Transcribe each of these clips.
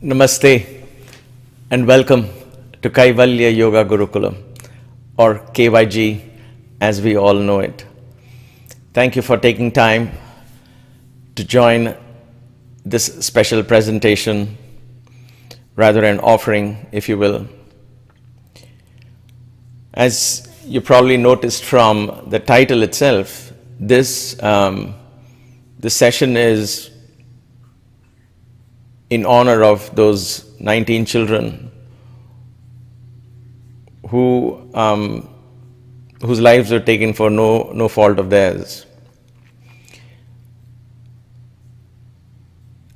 Namaste and welcome to Kaivalya Yoga Gurukulam, or KYG as we all know it. Thank you for taking time to join this special presentation, rather an offering, if you will. As you probably noticed from the title itself, this session is in honor of those 19 children whose lives were taken for no fault of theirs.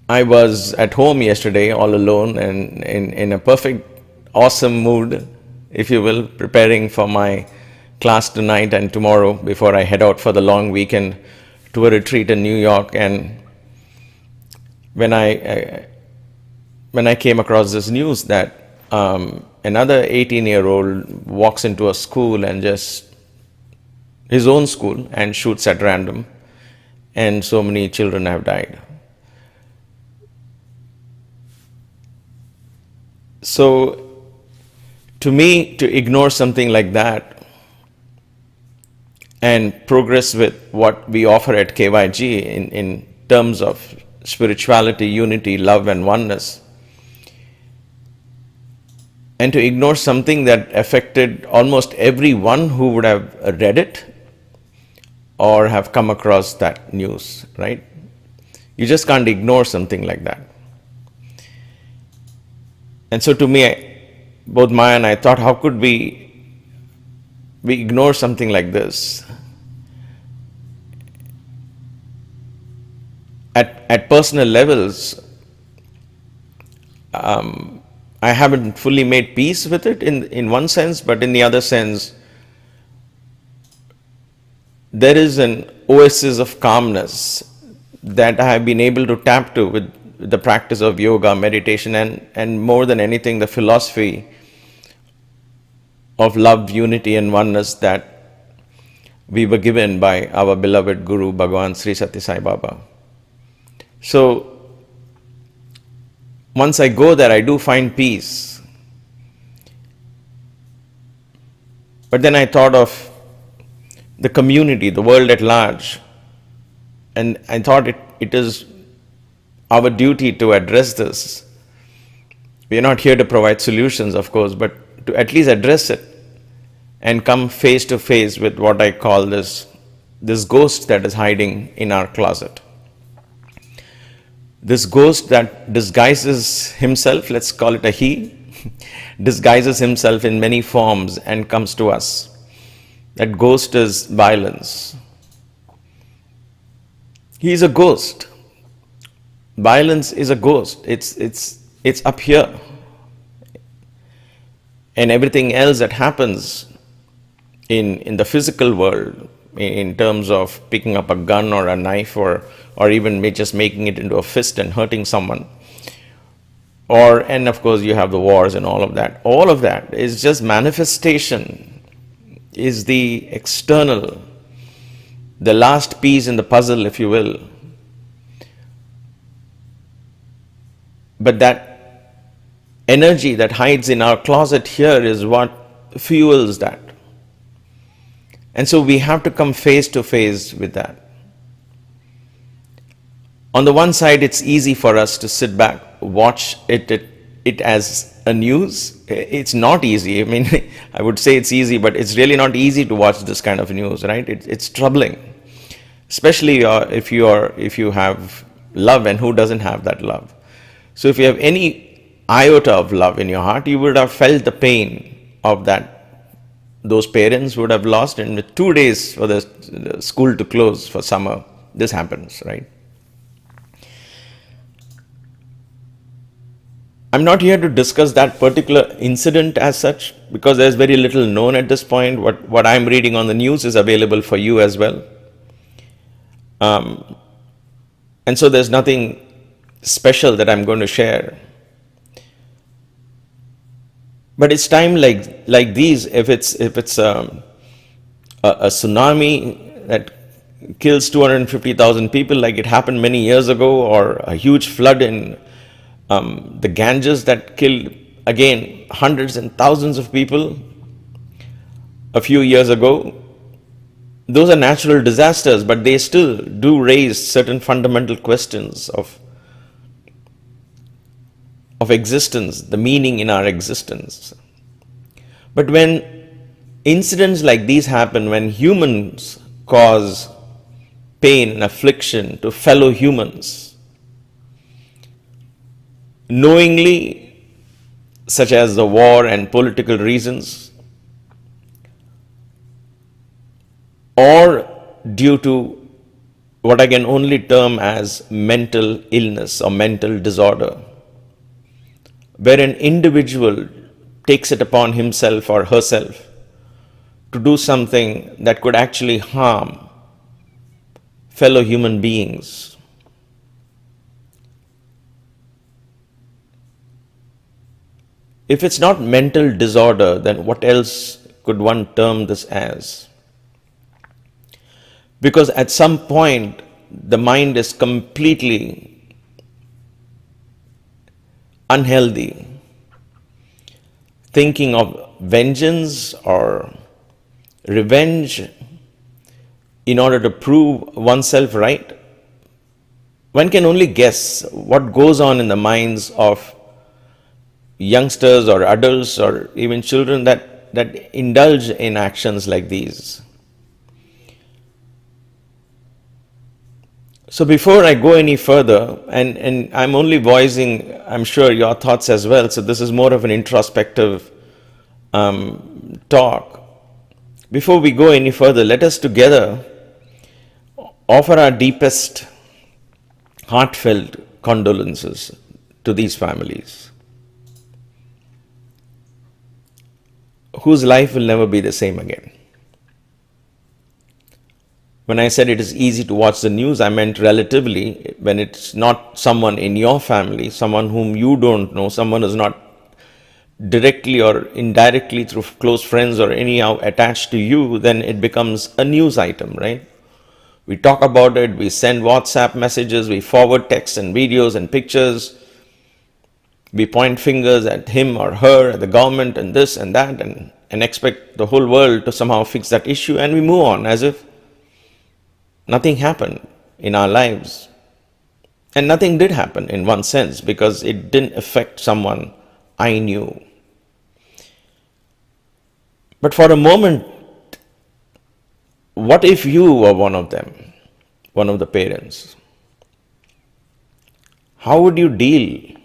I was at home yesterday all alone and in a perfect, awesome mood, if you will, preparing for my class tonight and tomorrow before I head out for the long weekend to a retreat in New York. And when I came across this news that another 18-year-old walks into a school and his own school, and shoots at random, and so many children have died. So, to me, to ignore something like that and progress with what we offer at KYG in terms of spirituality, unity, love, and oneness, and to ignore something that affected almost everyone who would have read it or have come across that news, right? You just can't ignore something like that. And so to me, both Maya and I thought, how could we ignore something like this? At personal levels, I haven't fully made peace with it in one sense, but in the other sense, there is an oasis of calmness that I have been able to tap to with the practice of yoga, meditation, and more than anything, the philosophy of love, unity, and oneness that we were given by our beloved Guru, Bhagavan Sri Sathya Sai Baba. So, once I go there, I do find peace. But then I thought of the community, the world at large, and I thought it is our duty to address this. We are not here to provide solutions, of course, but to at least address it and come face to face with what I call this ghost that is hiding in our closet. This ghost that disguises himself, let's call it a he, disguises himself in many forms and comes to us. That ghost is violence. He is a ghost. Violence is a ghost. It's up here. And everything else that happens in the physical world, in terms of picking up a gun or a knife or even just making it into a fist and hurting someone. And of course you have the wars and all of that. All of that is just manifestation, is the external, the last piece in the puzzle, if you will. But that energy that hides in our closet here is what fuels that. And so we have to come face to face with that. On the one side, it's easy for us to sit back, watch it as a news. It's not easy. I mean, I would say it's easy, but it's really not easy to watch this kind of news, right? It's troubling, especially if you have love, and who doesn't have that love? So if you have any iota of love in your heart, you would have felt the pain of that. Those parents would have lost, and with 2 days for the school to close for summer, this happens, right? I'm not here to discuss that particular incident as such, because there's very little known at this point. What I'm reading on the news is available for you as well. And so there's nothing special that I'm going to share. But it's time like these, if it's a tsunami that kills 250,000 people, like it happened many years ago, or a huge flood in the Ganges that killed again hundreds and thousands of people a few years ago. Those are natural disasters, but they still do raise certain fundamental questions of existence, the meaning in our existence. But when incidents like these happen, when humans cause pain and affliction to fellow humans, knowingly, such as the war and political reasons, or due to what I can only term as mental illness or mental disorder, where an individual takes it upon himself or herself to do something that could actually harm fellow human beings. If it's not mental disorder, then what else could one term this as? Because at some point, the mind is completely unhealthy, thinking of vengeance or revenge in order to prove oneself right. One can only guess what goes on in the minds of youngsters or adults or even children that indulge in actions like these. So before I go any further, and I'm only voicing, I'm sure, your thoughts as well, so this is more of an introspective talk. Before we go any further, let us together offer our deepest, heartfelt condolences to these families, whose life will never be the same again. When I said it is easy to watch the news, I meant relatively, when it's not someone in your family, someone whom you don't know, someone who's not directly or indirectly through close friends or anyhow attached to you, then it becomes a news item, right? We talk about it, we send WhatsApp messages, we forward texts and videos and pictures, we point fingers at him or her, at the government and this and that, and expect the whole world to somehow fix that issue, and we move on as if nothing happened in our lives. And nothing did happen in one sense, because it didn't affect someone I knew. But for a moment, what if you were one of them, one of the parents? How would you deal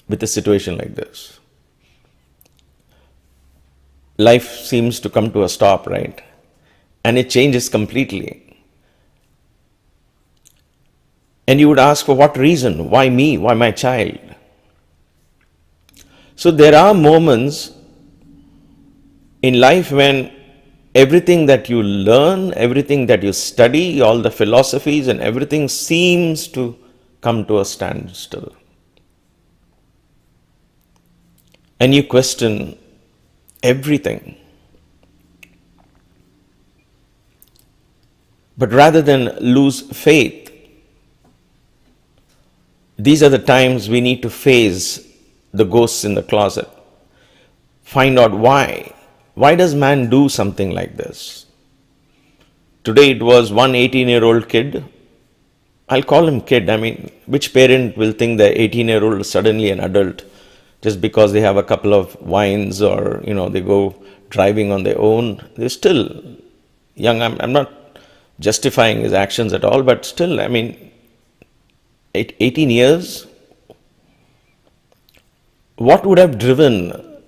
with a situation like this? Life seems to come to a stop, right? And it changes completely. And you would ask, for what reason? Why me? Why my child? So there are moments in life when everything that you learn, everything that you study, all the philosophies and everything seems to come to a standstill. And you question everything. But rather than lose faith, these are the times we need to face the ghosts in the closet. Find out why. Why does man do something like this? Today it was one 18-year-old kid. I'll call him kid. I mean, which parent will think the 18-year-old is suddenly an adult just because they have a couple of wines or, they go driving on their own? They're still young. I'm not justifying his actions at all, but still, 18 years, what would have driven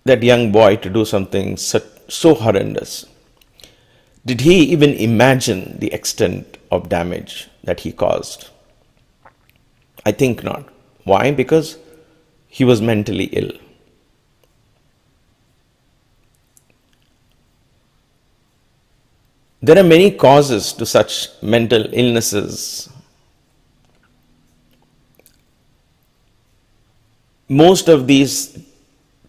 that young boy to do something so horrendous? Did he even imagine the extent of damage that he caused? I think not. Why? Because he was mentally ill. There are many causes to such mental illnesses. most of these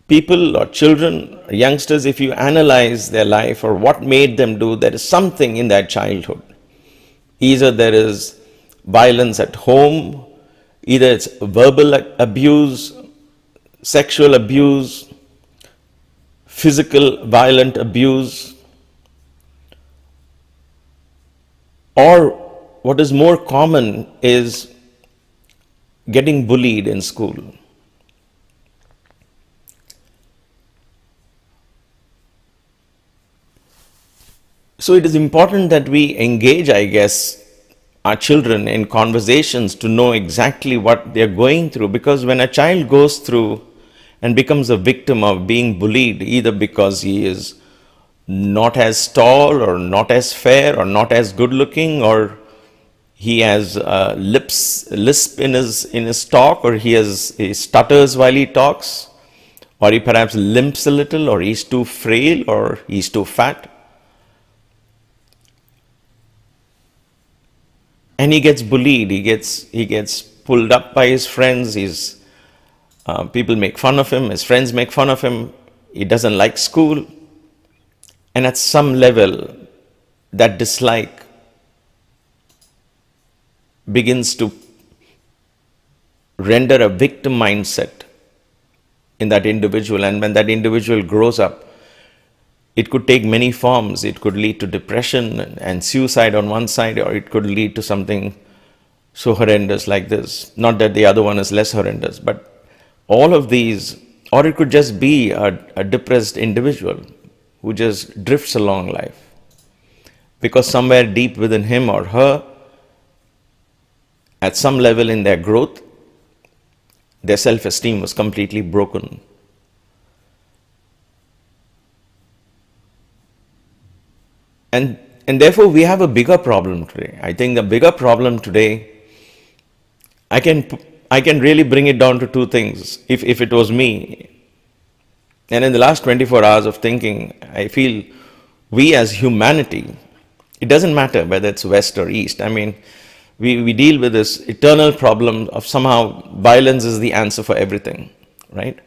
people or children, youngsters, if you analyze their life or what made them do, there is something in their childhood. Either there is violence at home, either it's verbal abuse, sexual abuse, physical violent abuse, or what is more common is getting bullied in school. So it is important that we engage, I guess, our children in conversations to know exactly what they're going through, because when a child goes through and becomes a victim of being bullied, either because he is not as tall or not as fair or not as good looking, or he has lisp in his talk, or he stutters while he talks, or he perhaps limps a little, or he's too frail, or he's too fat, and he gets bullied, he gets pulled up by his friends, people make fun of him, his friends make fun of him, he doesn't like school, and at some level that dislike begins to render a victim mindset in that individual, and when that individual grows up, it could take many forms. It could lead to depression and suicide on one side, or it could lead to something so horrendous like this. Not that the other one is less horrendous, but all of these, or it could just be a depressed individual who just drifts along life because somewhere deep within him or her, at some level in their growth, their self-esteem was completely broken. And therefore we have a bigger problem today. I think the bigger problem today, I can really bring it down to two things. If it was me, and in the last 24 hours of thinking, I feel we as humanity, it doesn't matter whether it's West or East. I mean, we deal with this eternal problem of somehow violence is the answer for everything, right?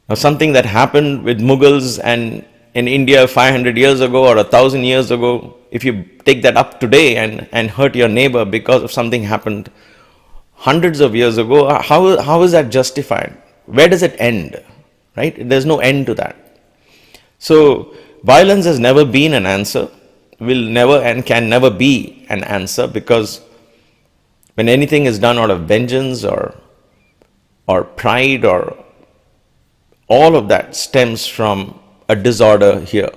Now, something that happened with Mughals and in India 500 years ago or 1,000 years ago, if you take that up today and hurt your neighbor because of something happened hundreds of years ago, how is that justified? Where does it end? Right? There's no end to that. So violence has never been an answer, will never and can never be an answer, because when anything is done out of vengeance or pride, or all of that stems from a disorder here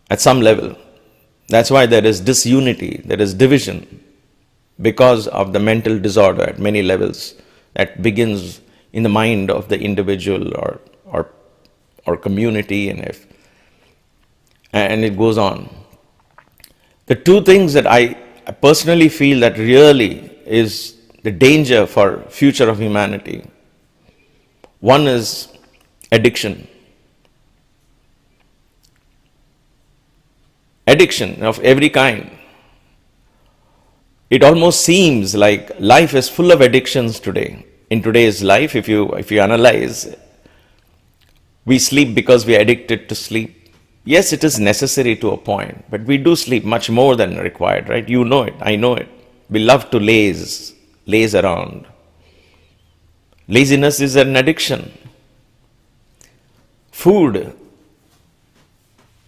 at some level. That's why there is disunity, there is division, because of the mental disorder at many levels that begins in the mind of the individual or community, and it goes on. The two things that I personally feel that really is the danger for future of humanity. One is addiction. Addiction of every kind. It almost seems like life is full of addictions today. In today's life, if you analyze, we sleep because we are addicted to sleep. Yes, it is necessary to a point, but we do sleep much more than required, right? You know it, I know it. We love to laze around. Laziness is an addiction. Food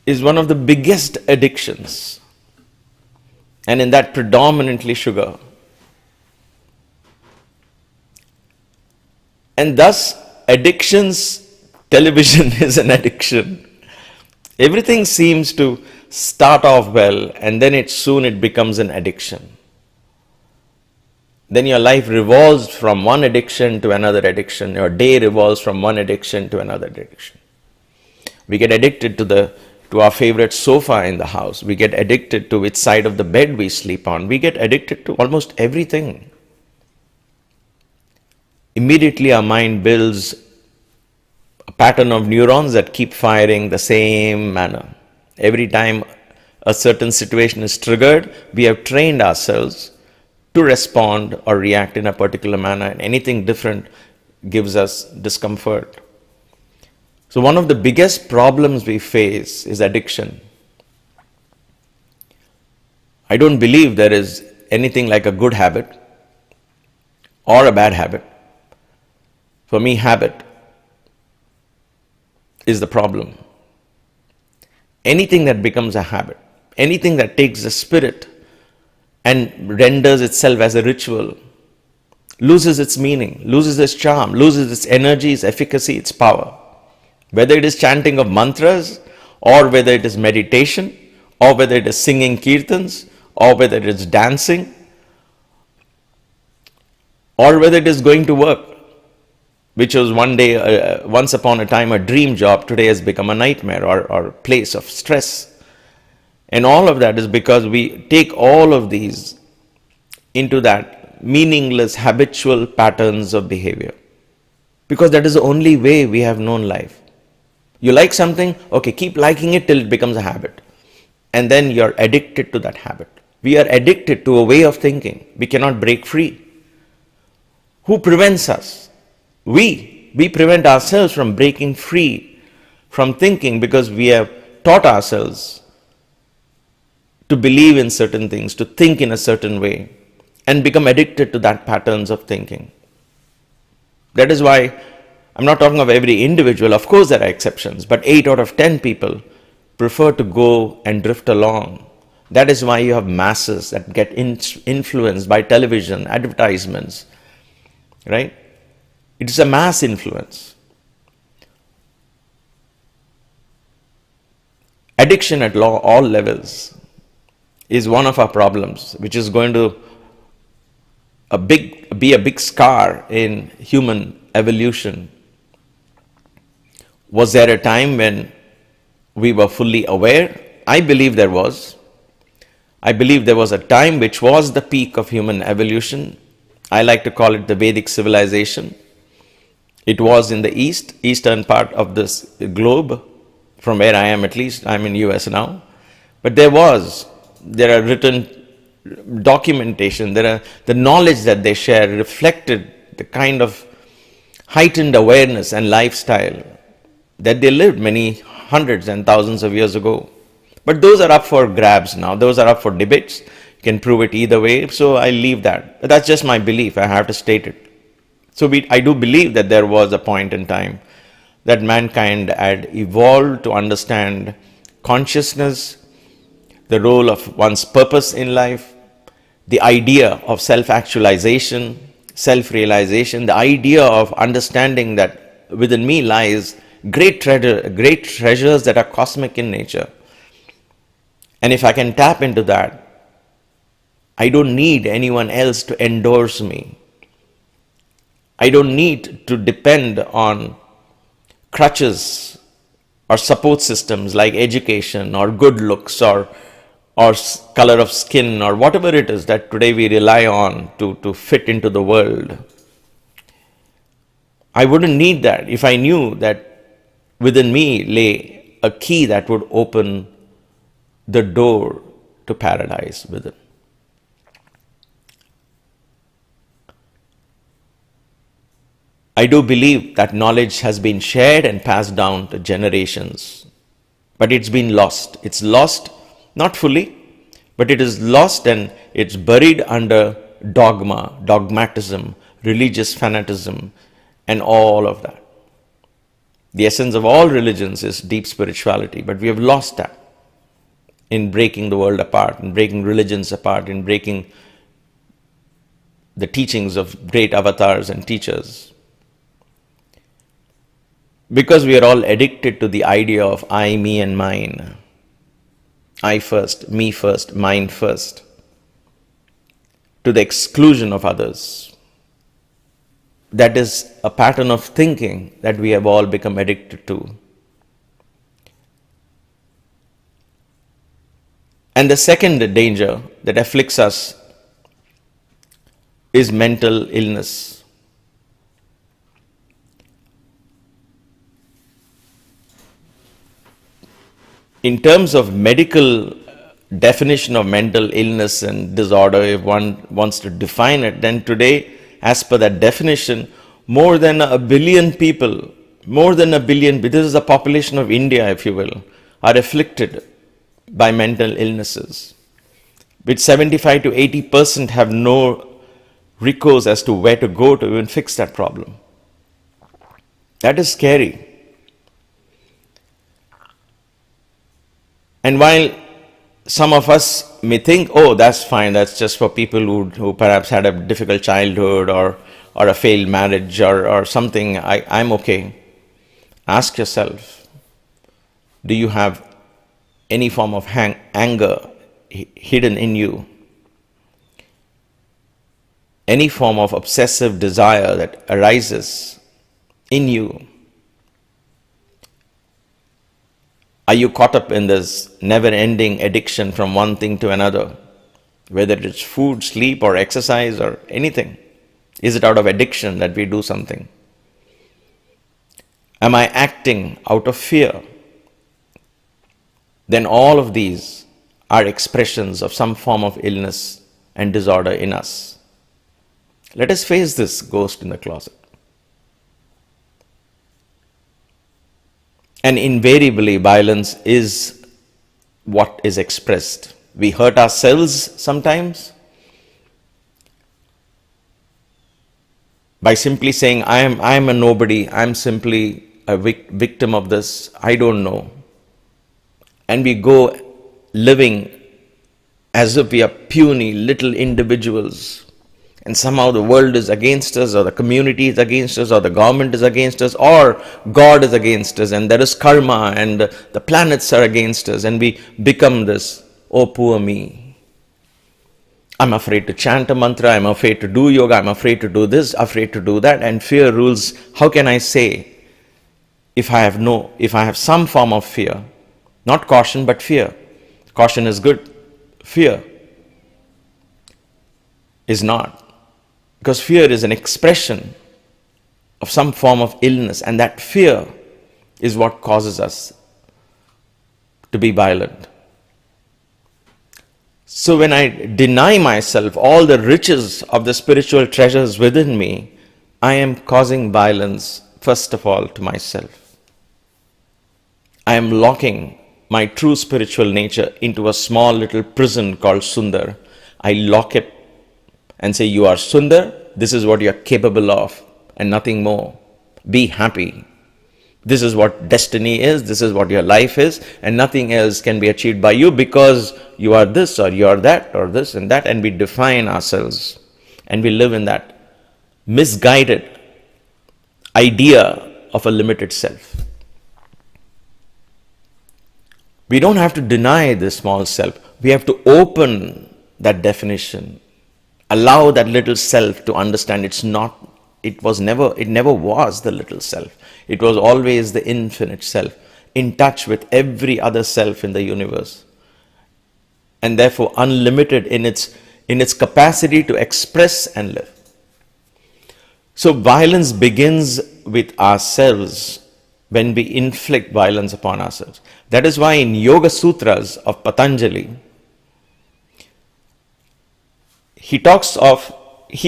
is one of the biggest addictions, and in that predominantly sugar. And thus addictions, television is an addiction. Everything seems to start off well, and then soon it becomes an addiction. Then your life revolves from one addiction to another addiction. Your day revolves from one addiction to another addiction. We get addicted to our favorite sofa in the house. We get addicted to which side of the bed we sleep on. We get addicted to almost everything. Immediately our mind builds a pattern of neurons that keep firing the same manner. Every time a certain situation is triggered, we have trained ourselves to respond or react in a particular manner, and anything different gives us discomfort. So one of the biggest problems we face is addiction. I don't believe there is anything like a good habit or a bad habit. For me, habit is the problem. Anything that becomes a habit, anything that takes the spirit and renders itself as a ritual, loses its meaning, loses its charm, loses its energy, its efficacy, its power. Whether it is chanting of mantras, or whether it is meditation, or whether it is singing kirtans, or whether it is dancing, or whether it is going to work, which was once upon a time a dream job, today has become a nightmare or a place of stress. And all of that is because we take all of these into that meaningless habitual patterns of behavior. Because that is the only way we have known life. You like something, okay, keep liking it till it becomes a habit. And then you're addicted to that habit. We are addicted to a way of thinking. We cannot break free. Who prevents us? We prevent ourselves from breaking free from thinking because we have taught ourselves to believe in certain things, to think in a certain way, and become addicted to that patterns of thinking. That is why I'm not talking of every individual. Of course, there are exceptions, but 8 out of 10 people prefer to go and drift along. That is why you have masses that get influenced by television, advertisements, right? It is a mass influence. Addiction at all levels is one of our problems, which is going to be a big scar in human evolution. Was there a time when we were fully aware? I believe there was. I believe there was a time which was the peak of human evolution. I like to call it the Vedic Civilization. It was in the eastern part of this globe, from where I am at least. I'm in US now. But there are written documentation, the knowledge that they share reflected the kind of heightened awareness and lifestyle that they lived many hundreds and thousands of years ago. But those are up for grabs now. Those are up for debates. You can prove it either way. So I leave that. But that's just my belief. I have to state it. So I do believe that there was a point in time that mankind had evolved to understand consciousness, the role of one's purpose in life, the idea of self-actualization, self-realization, the idea of understanding that within me lies great treasures that are cosmic in nature. And if I can tap into that, I don't need anyone else to endorse me. I don't need to depend on crutches or support systems like education or good looks or color of skin or whatever it is that today we rely on to fit into the world. I wouldn't need that if I knew that within me lay a key that would open the door to paradise within. I do believe that knowledge has been shared and passed down to generations, but it's been lost. It's lost, not fully, but it is lost and it's buried under dogma, dogmatism, religious fanaticism, and all of that. The essence of all religions is deep spirituality, but we have lost that in breaking the world apart, in breaking religions apart, in breaking the teachings of great avatars and teachers. Because we are all addicted to the idea of I, me, and mine. I first, me first, mine first. To the exclusion of others. That is a pattern of thinking that we have all become addicted to. And the second danger that afflicts us is mental illness. In terms of medical definition of mental illness and disorder, if one wants to define it, then today, as per that definition, more than a billion people, this is the population of India, if you will, are afflicted by mental illnesses, which 75 to 80% have no recourse as to where to go to even fix that problem. That is scary. And while some of us may think, oh, that's fine, that's just for people who perhaps had a difficult childhood or a failed marriage or something, I'm okay. Ask yourself, do you have any form of anger hidden in you? Any form of obsessive desire that arises in you? Are you caught up in this never-ending addiction from one thing to another? Whether it's food, sleep, or exercise, or anything. Is it out of addiction that we do something? Am I acting out of fear? Then all of these are expressions of some form of illness and disorder in us. Let us face this ghost in the closet. And invariably, violence is what is expressed. We hurt ourselves sometimes by simply saying, I am a nobody, I'm simply a victim of this, I don't know. And we go living as if we are puny little individuals. And somehow the world is against us, or the community is against us, or the government is against us, or God is against us, and there is karma, and the planets are against us, and we become this, oh poor me. I'm afraid to chant a mantra, I'm afraid to do yoga, I'm afraid to do this, afraid to do that, and fear rules. How can I say if I have some form of fear? Not caution, but fear. Caution is good, fear is not. Because fear is an expression of some form of illness, and that fear is what causes us to be violent. So when I deny myself all the riches of the spiritual treasures within me, I am causing violence, first of all, to myself. I am locking my true spiritual nature into a small little prison called Sundar. I lock it and say, you are Sundar, this is what you are capable of, and nothing more. Be happy. This is what destiny is, this is what your life is, and nothing else can be achieved by you because you are this, or you are that, or this and that, and we define ourselves. And we live in that misguided idea of a limited self. We don't have to deny this small self. We have to open that definition. Allow that little self to understand it never was the little self. It was always the infinite self, in touch with every other self in the universe, and therefore unlimited in its capacity to express and live. So violence begins with ourselves when we inflict violence upon ourselves. That is why in Yoga Sutras of Patanjali, he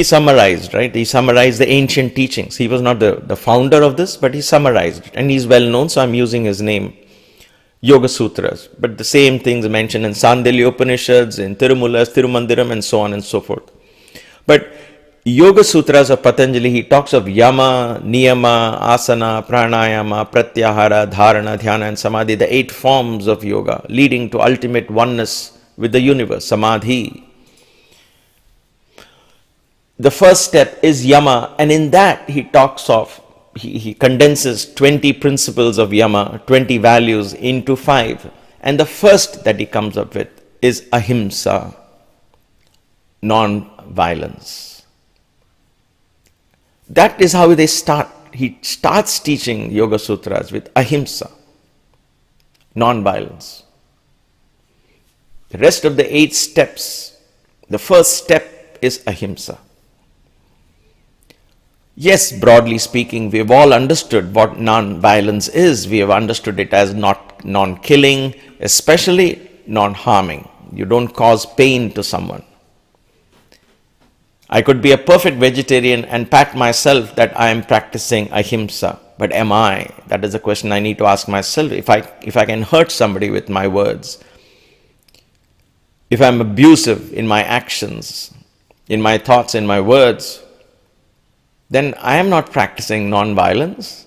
summarized the ancient teachings. He was not the founder of this, but he summarized it, and he's well known, so I'm using his name, Yoga Sutras. But the same things are mentioned in Sandilya Upanishads, in Tirumulas, Tirumandiram, and so on and so forth. But Yoga Sutras of Patanjali, he talks of yama, niyama, asana, pranayama, pratyahara, dharana, dhyana, and samadhi, the 8 forms of yoga leading to ultimate oneness with the universe, samadhi. The first step is yama, and in that he talks of, he condenses 20 principles of yama, 20 values into 5. And the first that he comes up with is ahimsa, non-violence. That is how they start. He starts teaching Yoga Sutras with ahimsa, non-violence. The rest of the 8 steps, the first step is ahimsa. Yes, broadly speaking, we have all understood what non-violence is. We have understood it as not non-killing, especially non-harming. You don't cause pain to someone. I could be a perfect vegetarian and pat myself that I am practicing ahimsa. But am I? That is a question I need to ask myself. If I can hurt somebody with my words, if I'm abusive in my actions, in my thoughts, in my words, then I am not practicing non-violence.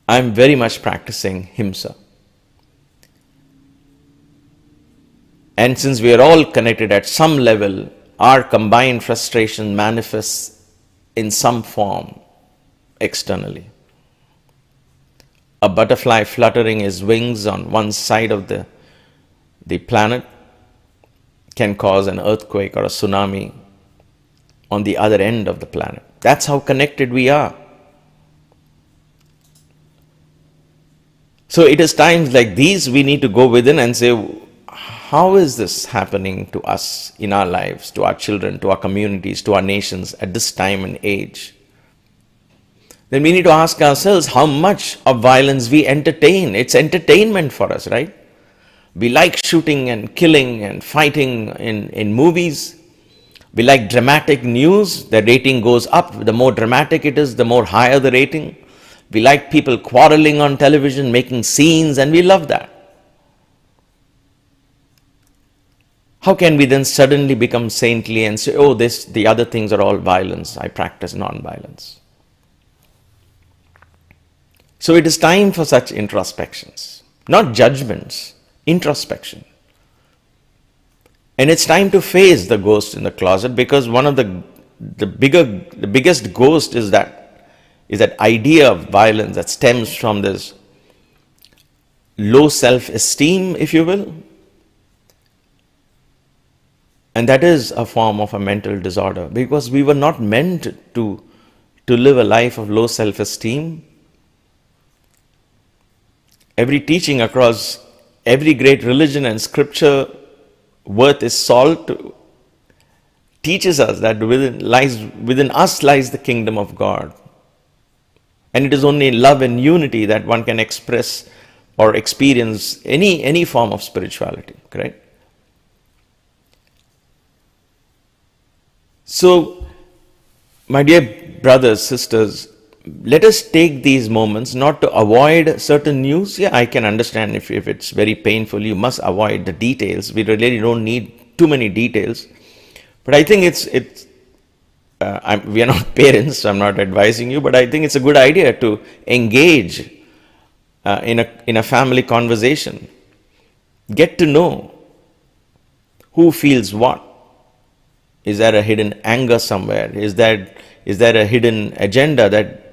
I'm very much practicing himsa. And since we are all connected at some level, our combined frustration manifests in some form externally. A butterfly fluttering its wings on one side of the planet can cause an earthquake or a tsunami on the other end of the planet. That's how connected we are. So it is times like these we need to go within and say, how is this happening to us in our lives, to our children, to our communities, to our nations at this time and age? Then we need to ask ourselves how much of violence we entertain. It's entertainment for us, right? We like shooting and killing and fighting in movies. We like dramatic news. The rating goes up. The more dramatic it is, the more higher the rating. We like people quarreling on television, making scenes, and we love that. How can we then suddenly become saintly and say, oh, the other things are all violence, I practice non-violence? So it is time for such introspections, not judgments, introspection. And it's time to face the ghost in the closet, because one of the biggest ghost is that idea of violence that stems from this low self-esteem, if you will. And that is a form of a mental disorder, because we were not meant to live a life of low self-esteem. Every teaching across every great religion and scripture worth its salt teaches us that within us lies the kingdom of God. And it is only in love and unity that one can express or experience any form of spirituality, correct? So, my dear brothers, sisters, let us take these moments not to avoid certain news. Yeah, I can understand if it's very painful, you must avoid the details. We really don't need too many details. But I think we are not parents, so I'm not advising you, but I think it's a good idea to engage in a family conversation. Get to know who feels what. Is there a hidden anger somewhere? Is there a hidden agenda that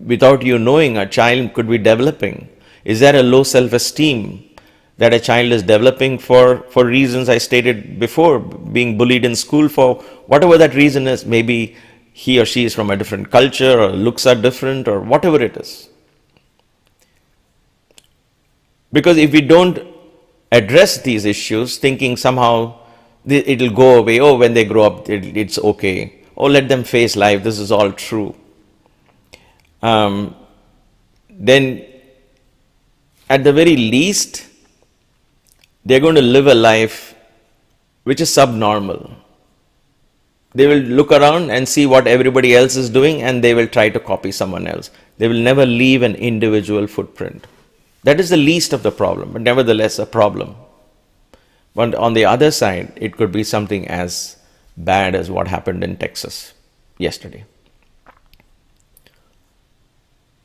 without you knowing a child could be developing? Is there a low self-esteem that a child is developing for reasons I stated before, being bullied in school for whatever that reason is? Maybe he or she is from a different culture, or looks are different, or whatever it is. Because if we don't address these issues, thinking somehow it'll go away, oh, when they grow up, it's okay, oh, let them face life, this is all true, then at the very least, they're going to live a life which is subnormal. They will look around and see what everybody else is doing, and they will try to copy someone else. They will never leave an individual footprint. That is the least of the problem, but nevertheless a problem. But on the other side, it could be something as bad as what happened in Texas yesterday,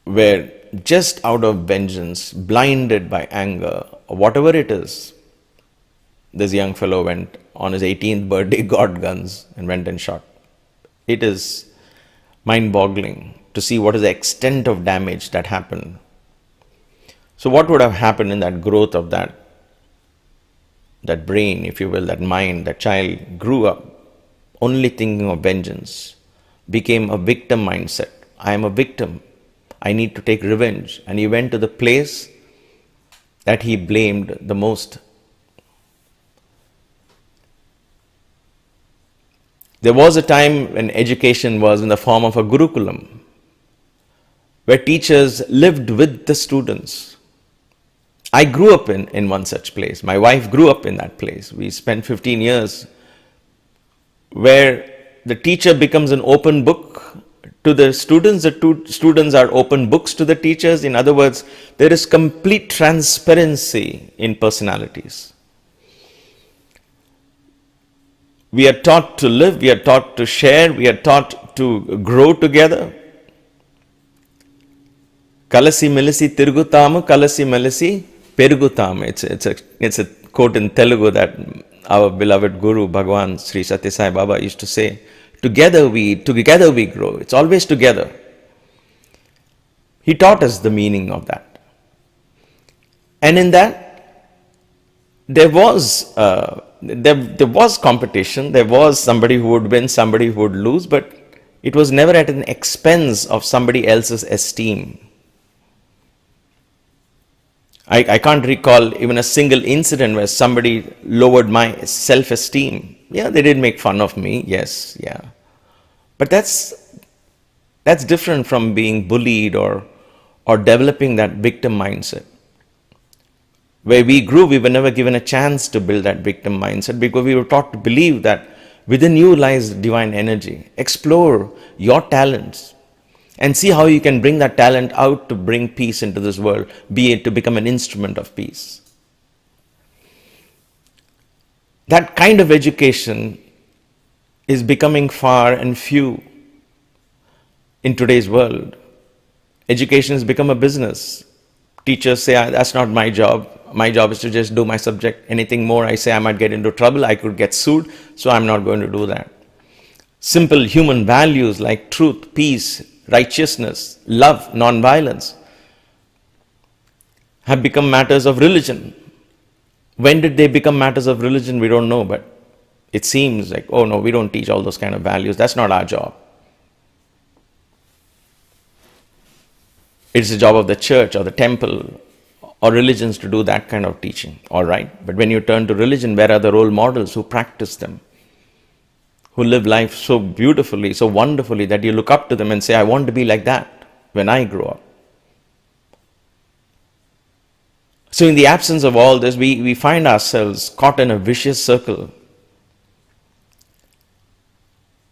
where just out of vengeance, blinded by anger, or whatever it is, this young fellow went on his 18th birthday, got guns, and went and shot. It is mind-boggling to see what is the extent of damage that happened. So what would have happened in that growth of that brain, if you will, that mind? That child grew up only thinking of vengeance, became a victim mindset. I am a victim. I need to take revenge. And he went to the place that he blamed the most. There was a time when education was in the form of a gurukulam, where teachers lived with the students. I grew up in one such place. My wife grew up in that place. We spent 15 years where the teacher becomes an open book to the students. The students are open books to the teachers. In other words, there is complete transparency in personalities. We are taught to live, we are taught to share, we are taught to grow together. Kalasi melisi tirgutamu, kalasi melisi perugutamu. It's a quote in Telugu that our beloved Guru Bhagwan Sri Satya Sai Baba used to say, together we grow. It's always together. He taught us the meaning of that. And in that, there was competition. There was somebody who would win, somebody who would lose, but it was never at an expense of somebody else's esteem. I can't recall even a single incident where somebody lowered my self-esteem. Yeah, they did make fun of me, yes, yeah. But that's different from being bullied or developing that victim mindset. Where we grew, we were never given a chance to build that victim mindset because we were taught to believe that within you lies divine energy. Explore your talents and see how you can bring that talent out to bring peace into this world, be it to become an instrument of peace. That kind of education is becoming far and few in today's world. Education has become a business. Teachers say, that's not my job. My job is to just do my subject. Anything more I say, I might get into trouble. I could get sued, so I'm not going to do that. Simple human values like truth, peace, righteousness, love, non-violence have become matters of religion. When did they become matters of religion? We don't know, but it seems like, oh no, we don't teach all those kind of values. That's not our job. It's the job of the church or the temple or religions to do that kind of teaching. All right, but when you turn to religion, where are the role models who practice them? Who live life so beautifully, so wonderfully that you look up to them and say, I want to be like that when I grow up. So in the absence of all this, we find ourselves caught in a vicious circle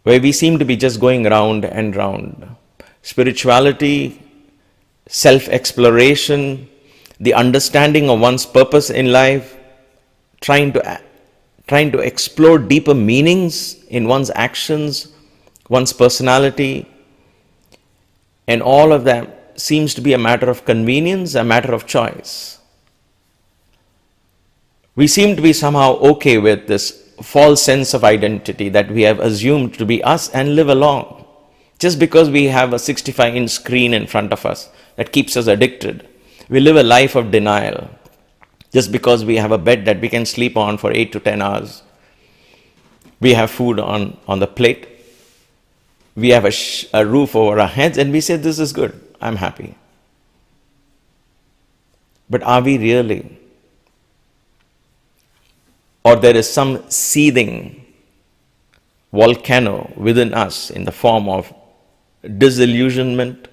where we seem to be just going round and round. Spirituality, self-exploration, the understanding of one's purpose in life, trying to explore deeper meanings in one's actions, one's personality, and all of that seems to be a matter of convenience, a matter of choice. We seem to be somehow okay with this false sense of identity that we have assumed to be us and live along. Just because we have a 65-inch screen in front of us that keeps us addicted, we live a life of denial. Just because we have a bed that we can sleep on for 8 to 10 hours, we have food on the plate, we have a roof over our heads, and we say, this is good, I'm happy. But are we really? Or there is some seething volcano within us in the form of disillusionment,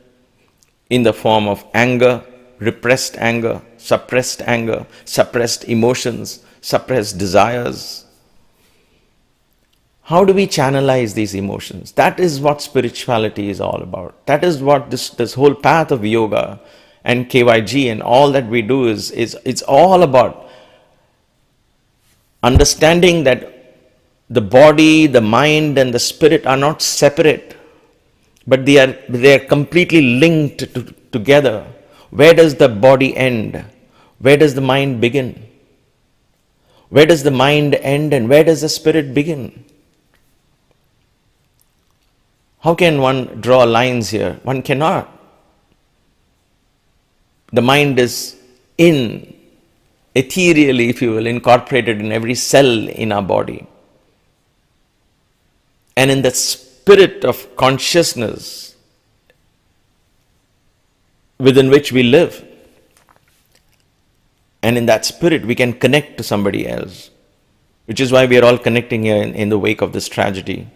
in the form of anger, repressed anger, suppressed emotions, suppressed desires. How do we channelize these emotions? That is what spirituality is all about. That is what this whole path of yoga and KYG and all that we do is it's all about understanding that the body, the mind, and the spirit are not separate, but they are completely linked together. Where does the body end? Where does the mind begin? Where does the mind end and where does the spirit begin? How can one draw lines here? One cannot. The mind is ethereally, if you will, incorporated in every cell in our body. And in the spirit of consciousness within which we live. And in that spirit, we can connect to somebody else. Which is why we are all connecting here in the wake of this tragedy.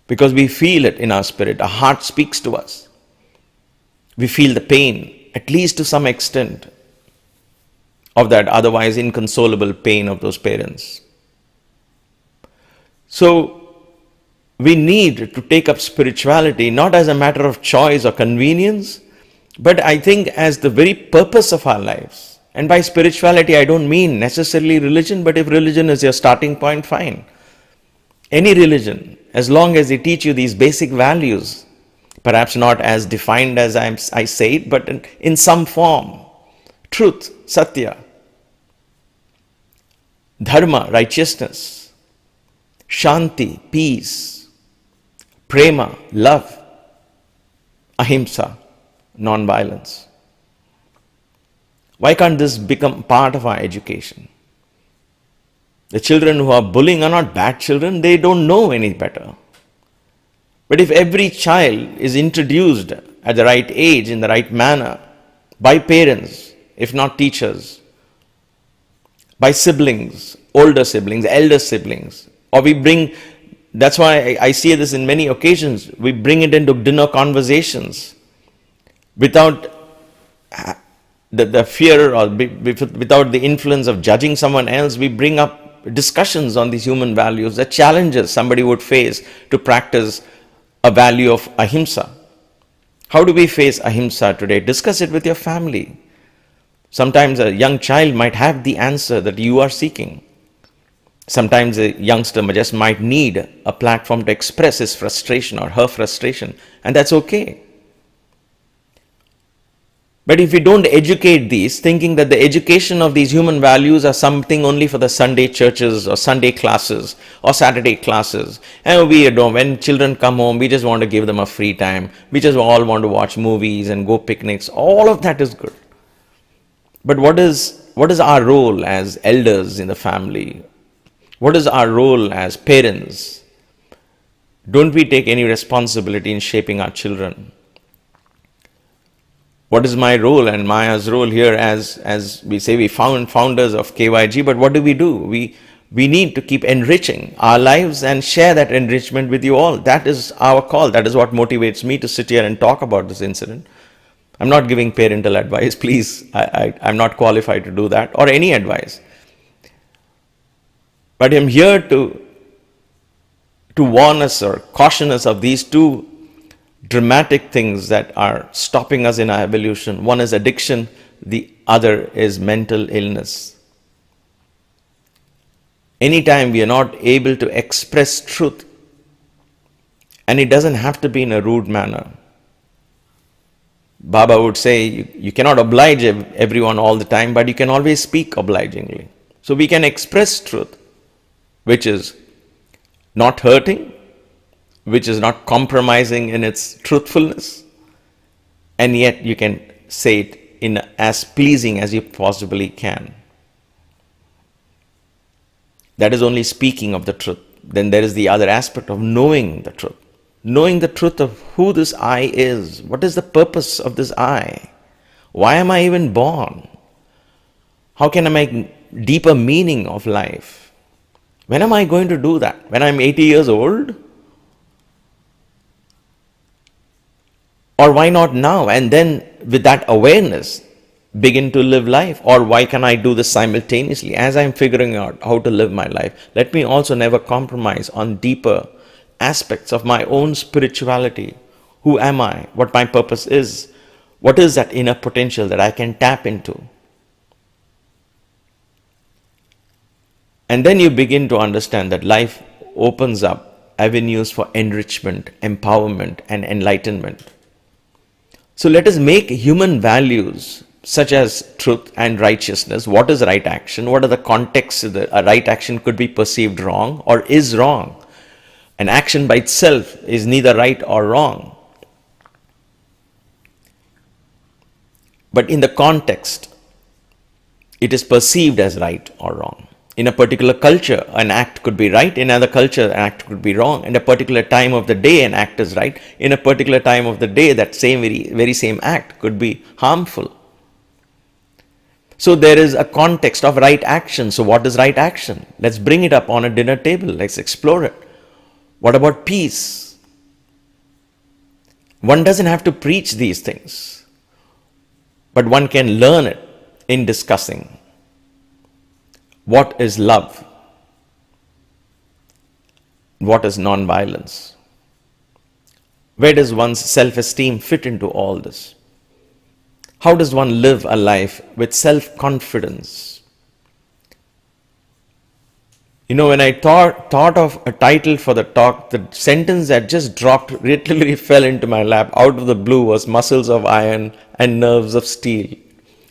Because we feel it in our spirit. Our heart speaks to us. We feel the pain, at least to some extent, of that otherwise inconsolable pain of those parents. So we need to take up spirituality not as a matter of choice or convenience, but I think as the very purpose of our lives. And by spirituality, I don't mean necessarily religion, but if religion is your starting point, fine. Any religion, as long as they teach you these basic values, perhaps not as defined as I say it, but in some form. Truth, satya, dharma, righteousness, shanti, peace, prema, love, ahimsa, non-violence. Why can't this become part of our education? The children who are bullying are not bad children, they don't know any better. But if every child is introduced at the right age, in the right manner, by parents, if not teachers, by siblings, older siblings, elder siblings, or we bring, that's why I see this in many occasions, we bring it into dinner conversations without the fear or without the influence of judging someone else. We bring up discussions on these human values, the challenges somebody would face to practice a value of ahimsa. How do we face ahimsa today? Discuss it with your family. Sometimes a young child might have the answer that you are seeking. Sometimes a youngster just might need a platform to express his frustration or her frustration, and that's okay. But if we don't educate these, thinking that the education of these human values are something only for the Sunday churches or Sunday classes or Saturday classes, and we don't, when children come home, we just want to give them a free time, we just all want to watch movies and go picnics, all of that is good. But what is our role as elders in the family? What is our role as parents? Don't we take any responsibility in shaping our children? What is my role and Maya's role here as we say we founders of KYG, but what do? We need to keep enriching our lives and share that enrichment with you all. That is our call. That is what motivates me to sit here and talk about this incident. I'm not giving parental advice, please. I'm not qualified to do that, or any advice. But I'm here to warn us or caution us of these two dramatic things that are stopping us in our evolution. One is addiction, the other is mental illness. Anytime we are not able to express truth, and it doesn't have to be in a rude manner. Baba would say, you cannot oblige everyone all the time, but you can always speak obligingly. So we can express truth, which is not hurting, which is not compromising in its truthfulness, and yet you can say it in as pleasing as you possibly can. That is only speaking of the truth. Then there is the other aspect of knowing the truth. Knowing the truth of who this I is. What is the purpose of this I? Why am I even born? How can I make deeper meaning of life? When am I going to do that? When I'm 80 years old? Or why not now? And then with that awareness, begin to live life. Or why can I do this simultaneously? As I'm figuring out how to live my life, let me also never compromise on deeper aspects of my own spirituality. Who am I? What my purpose is? What is that inner potential that I can tap into? And then you begin to understand that life opens up avenues for enrichment, empowerment, and enlightenment. So let us make human values such as truth and righteousness. What is right action? What are the contexts that a right action could be perceived wrong or is wrong? An action by itself is neither right or wrong. But in the context, it is perceived as right or wrong. In a particular culture, an act could be right. In another culture, an act could be wrong. In a particular time of the day, an act is right. In a particular time of the day, that very same act could be harmful. So there is a context of right action. So what is right action? Let's bring it up on a dinner table. Let's explore it. What about peace? One doesn't have to preach these things, but one can learn it in discussing. What is love? What is non-violence? Where does one's self-esteem fit into all this? How does one live a life with self-confidence? You know, when I thought of a title for the talk, the sentence that just dropped, literally fell into my lap out of the blue was muscles of iron and nerves of steel.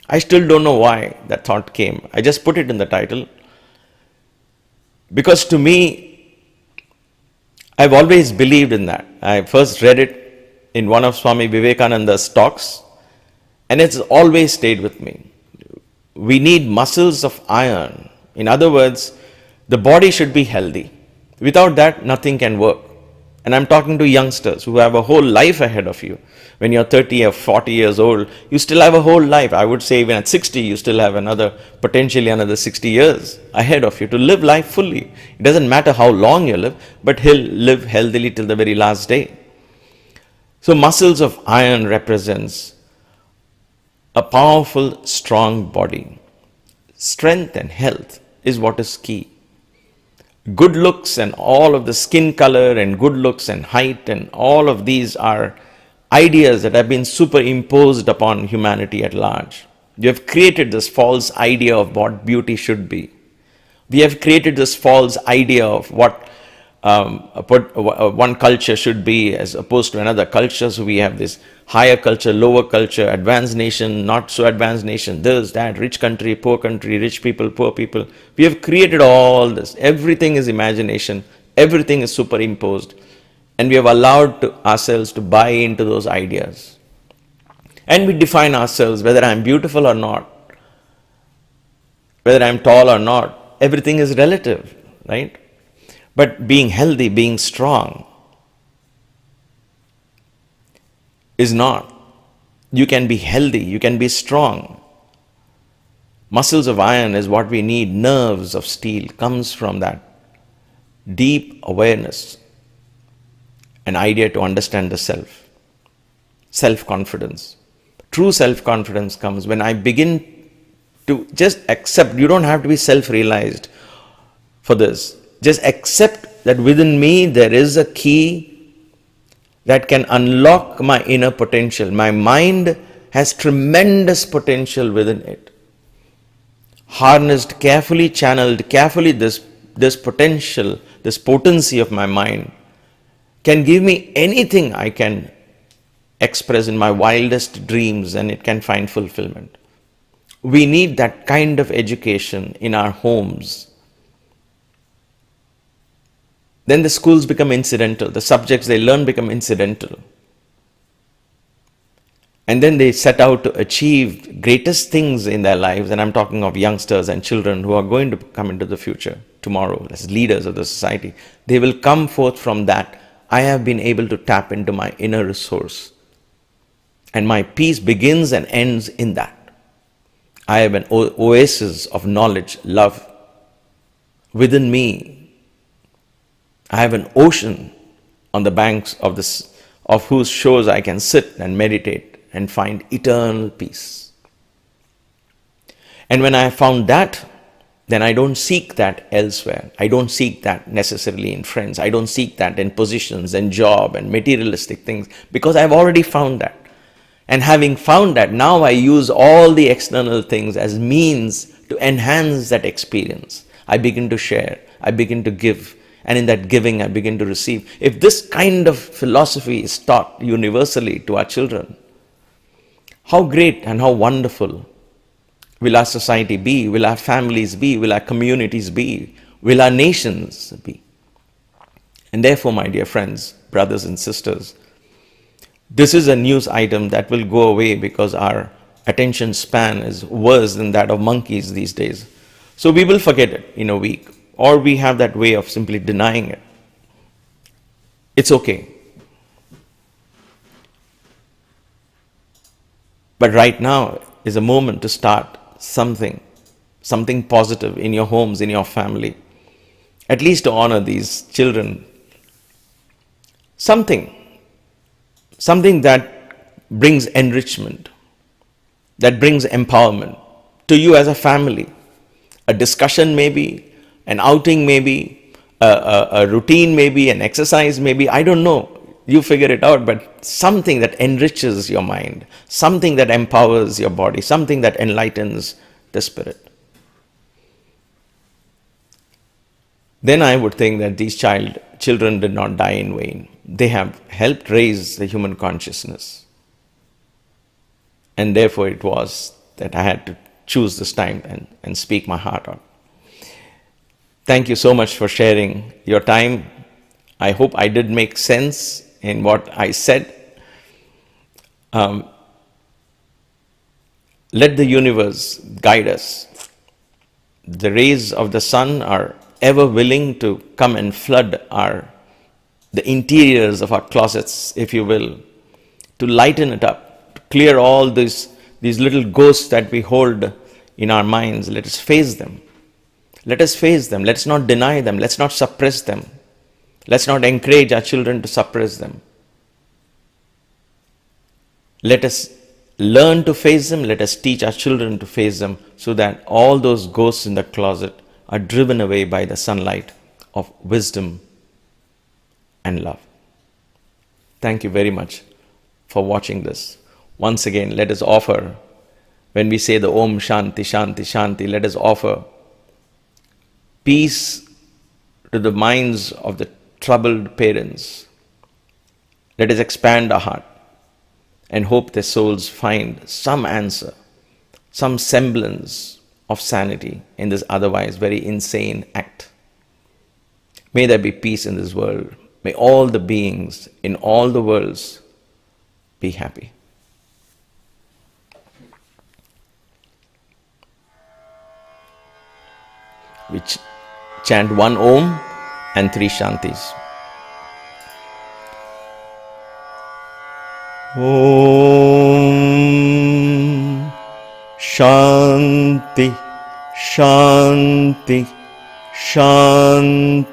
I still don't know why that thought came. I just put it in the title. Because to me, I've always believed in that. I first read it in one of Swami Vivekananda's talks, and it's always stayed with me. We need muscles of iron. In other words, the body should be healthy. Without that, nothing can work. And I'm talking to youngsters who have a whole life ahead of you. When you're 30 or 40 years old, you still have a whole life. I would say even at 60, you still have potentially another 60 years ahead of you to live life fully. It doesn't matter how long you live, but he'll live healthily till the very last day. So muscles of iron represents a powerful, strong body. Strength and health is what is key. Good looks and all of the skin color and good looks and height and all of these are ideas that have been superimposed upon humanity at large. We have created this false idea of what beauty should be. We have created this false idea of what one culture should be as opposed to another culture. So we have this higher culture, lower culture, advanced nation, not so advanced nation, this, that, rich country, rich people, poor people. We have created all this. Everything is imagination. Everything is superimposed. And we have allowed ourselves to buy into those ideas. And we define ourselves, whether I'm beautiful or not, whether I'm tall or not, everything is relative, right? But being healthy, being strong is not. You can be healthy, you can be strong. Muscles of iron is what we need. Nerves of steel comes from that deep awareness, an idea to understand the self. Self-confidence. True self-confidence comes when I begin to just accept. You don't have to be self-realized for this. Just accept that within me there is a key that can unlock my inner potential. My mind has tremendous potential within it. Harnessed carefully, channeled carefully, this potential, this potency of my mind can give me anything I can express in my wildest dreams, and it can find fulfillment. We need that kind of education in our homes. Then the schools become incidental. The subjects they learn become incidental. And then they set out to achieve greatest things in their lives. And I'm talking of youngsters and children who are going to come into the future tomorrow as leaders of the society. They will come forth from that. I have been able to tap into my inner resource. And my peace begins and ends in that. I have an oasis of knowledge, love within me. I have an ocean on the banks of whose shores I can sit and meditate and find eternal peace. And when I have found that, then I don't seek that elsewhere. I don't seek that necessarily in friends. I don't seek that in positions and job and materialistic things, because I've already found that. And having found that, now I use all the external things as means to enhance that experience. I begin to share. I begin to give. And in that giving, I begin to receive. If this kind of philosophy is taught universally to our children, how great and how wonderful will our society be? Will our families be? Will our communities be? Will our nations be? And therefore, my dear friends, brothers and sisters, this is a news item that will go away because our attention span is worse than that of monkeys these days. So we will forget it in a week. Or we have that way of simply denying it. It's okay. But right now is a moment to start something positive in your homes, in your family. At least to honor these children. Something that brings enrichment, that brings empowerment to you as a family. A discussion maybe, an outing maybe, a routine maybe, an exercise maybe, I don't know. You figure it out, but something that enriches your mind, something that empowers your body, something that enlightens the spirit. Then I would think that these children did not die in vain. They have helped raise the human consciousness. And therefore it was that I had to choose this time and speak my heart out. Thank you so much for sharing your time. I hope I did make sense in what I said. Let the universe guide us. The rays of the sun are ever willing to come and flood the interiors of our closets, if you will, to lighten it up, to clear all these little ghosts that we hold in our minds. Let us face them. Let us face them. Let's not deny them. Let's not suppress them. Let's not encourage our children to suppress them. Let us learn to face them. Let us teach our children to face them, so that all those ghosts in the closet are driven away by the sunlight of wisdom and love. Thank you very much for watching this. Once again, let us offer, when we say the Om Shanti Shanti Shanti, let us offer peace to the minds of the troubled parents. Let us expand our heart and hope their souls find some answer, some semblance of sanity in this otherwise very insane act. May there be peace in this world. May all the beings in all the worlds be happy. We chant one Om and 3 Shantis. Om Shanti Shanti Shanti.